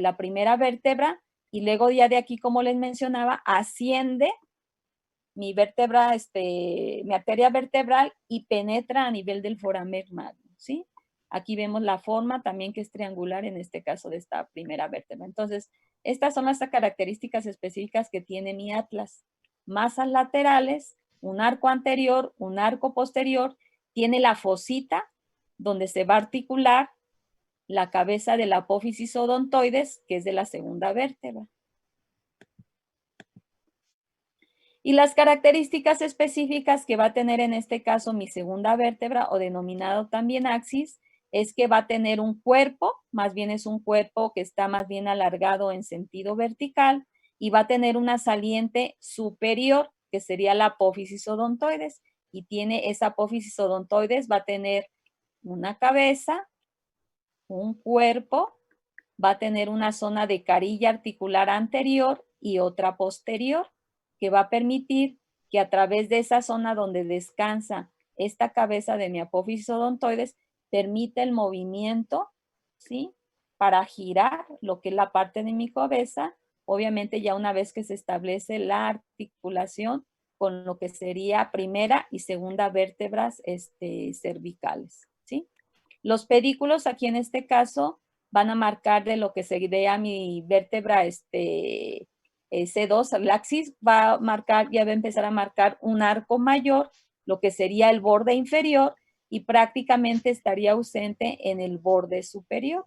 la primera vértebra y luego ya de aquí, como les mencionaba, asciende mi vértebra, mi arteria vertebral y penetra a nivel del foramen magnum, ¿sí? Aquí vemos la forma también que es triangular en este caso de esta primera vértebra. Entonces, estas son las características específicas que tiene mi atlas. Masas laterales, un arco anterior, un arco posterior, tiene la fosita donde se va a articular la cabeza de la apófisis odontoides, que es de la segunda vértebra. Y las características específicas que va a tener en este caso mi segunda vértebra, o denominado también axis, es que va a tener un cuerpo, más bien es un cuerpo que está más bien alargado en sentido vertical, y va a tener una saliente superior, que sería la apófisis odontoides, y tiene esa apófisis odontoides, va a tener una cabeza, un cuerpo, va a tener una zona de carilla articular anterior y otra posterior, que va a permitir que a través de esa zona donde descansa esta cabeza de mi apófisis odontoides, permite el movimiento, ¿sí? Para girar lo que es la parte de mi cabeza, obviamente ya una vez que se establece la articulación con lo que sería primera y segunda vértebras cervicales, ¿sí? Los pedículos aquí en este caso van a marcar de lo que sería mi vértebra C2, el axis va a marcar, ya va a empezar a marcar un arco mayor, lo que sería el borde inferior, y prácticamente estaría ausente en el borde superior.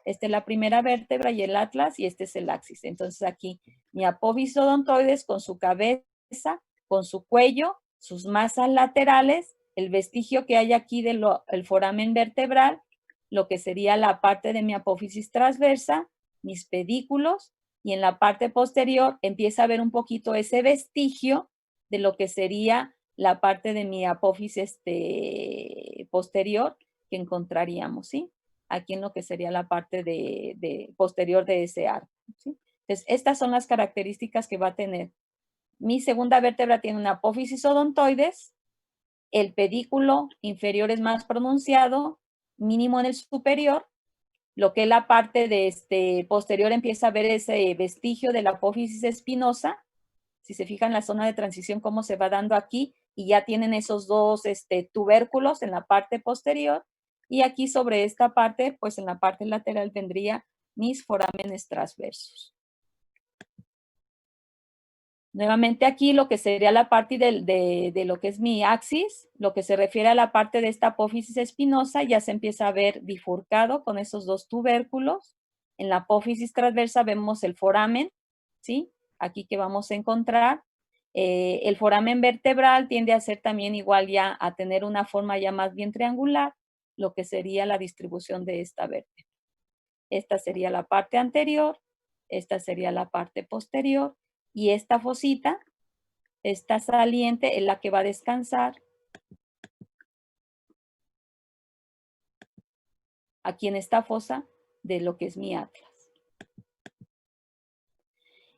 Esta es la primera vértebra y el atlas, y este es el axis. Entonces aquí mi apófisis odontoides con su cabeza, con su cuello, sus masas laterales, el vestigio que hay aquí del foramen vertebral, lo que sería la parte de mi apófisis transversa, mis pedículos, y en la parte posterior empieza a ver un poquito ese vestigio de lo que sería la parte de mi apófisis posterior que encontraríamos, ¿sí? Aquí en lo que sería la parte posterior de ese arco, ¿sí? Entonces, estas son las características que va a tener. Mi segunda vértebra tiene una apófisis odontoides, el pedículo inferior es más pronunciado, mínimo en el superior, lo que es la parte de posterior empieza a ver ese vestigio de la apófisis espinosa. Si se fijan la zona de transición, cómo se va dando aquí, y ya tienen esos dos tubérculos en la parte posterior, y aquí sobre esta parte, pues en la parte lateral vendría mis forámenes transversos. Nuevamente aquí lo que sería la parte de lo que es mi axis, lo que se refiere a la parte de esta apófisis espinosa, ya se empieza a ver bifurcado con esos dos tubérculos. En la apófisis transversa vemos el foramen, ¿sí? Aquí que vamos a encontrar. El foramen vertebral tiende a ser también igual ya a tener una forma ya más bien triangular, lo que sería la distribución de esta vértebra. Esta sería la parte anterior, esta sería la parte posterior, y esta fosita, esta saliente es la que va a descansar aquí en esta fosa de lo que es mi atlas.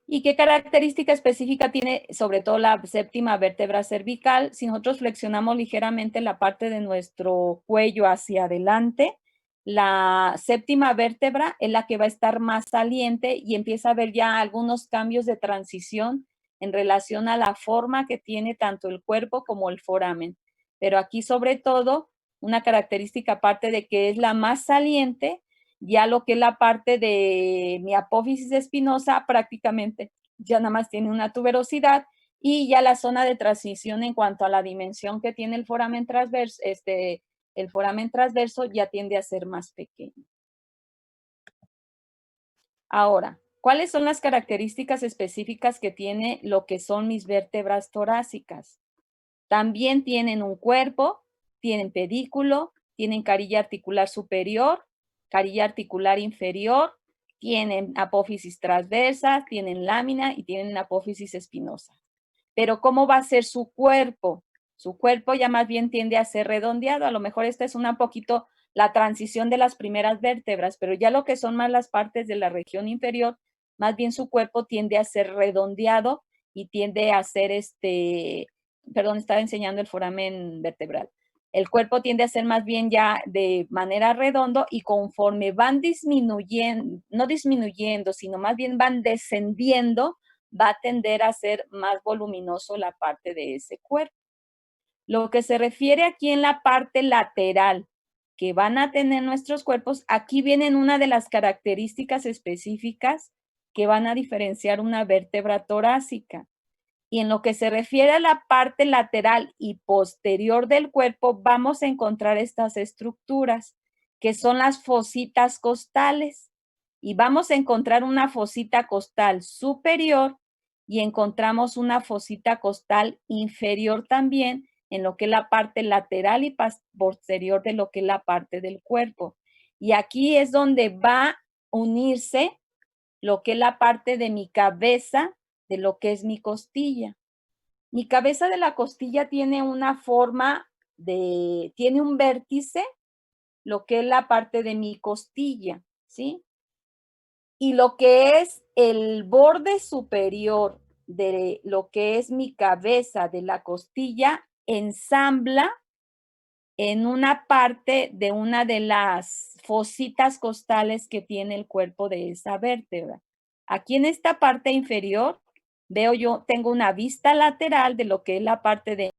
¿Y qué característica específica tiene sobre todo la séptima vértebra cervical? Si nosotros flexionamos ligeramente la parte de nuestro cuello hacia adelante, la séptima vértebra es la que va a estar más saliente y empieza a haber ya algunos cambios de transición en relación a la forma que tiene tanto el cuerpo como el foramen. Pero aquí sobre todo, una característica aparte de que es la más saliente, ya lo que es la parte de mi apófisis espinosa prácticamente ya nada más tiene una tuberosidad, y ya la zona de transición en cuanto a la dimensión que tiene el foramen transverso, el foramen transverso ya tiende a ser más pequeño. Ahora, ¿cuáles son las características específicas que tiene lo que son mis vértebras torácicas? También tienen un cuerpo, tienen pedículo, tienen carilla articular superior, carilla articular inferior, tienen apófisis transversa, tienen lámina y tienen apófisis espinosa. Pero ¿cómo va a ser su cuerpo? Su cuerpo ya más bien tiende a ser redondeado. A lo mejor esta es un poquito la transición de las primeras vértebras, pero ya lo que son más las partes de la región inferior, más bien su cuerpo tiende a ser redondeado y tiende a ser perdón, estaba enseñando el foramen vertebral. el cuerpo tiende a ser más bien ya de manera redondo y conforme van disminuyendo, no disminuyendo, sino más bien van descendiendo, va a tender a ser más voluminoso la parte de ese cuerpo. Lo que se refiere aquí en la parte lateral que van a tener nuestros cuerpos, aquí vienen una de las características específicas que van a diferenciar una vértebra torácica. Y en lo que se refiere a la parte lateral y posterior del cuerpo, vamos a encontrar estas estructuras, que son las fositas costales. Y vamos a encontrar una fosita costal superior y encontramos una fosita costal inferior también en lo que es la parte lateral y posterior de lo que es la parte del cuerpo. Y aquí es donde va a unirse lo que es la parte de mi cabeza, de lo que es mi costilla. Mi cabeza de la costilla tiene una forma tiene un vértice, lo que es la parte de mi costilla, ¿sí? Y lo que es el borde superior de lo que es mi cabeza de la costilla, ensambla en una parte de una de las fositas costales que tiene el cuerpo de esa vértebra. Aquí en esta parte inferior, veo yo, tengo una vista lateral de lo que es la parte de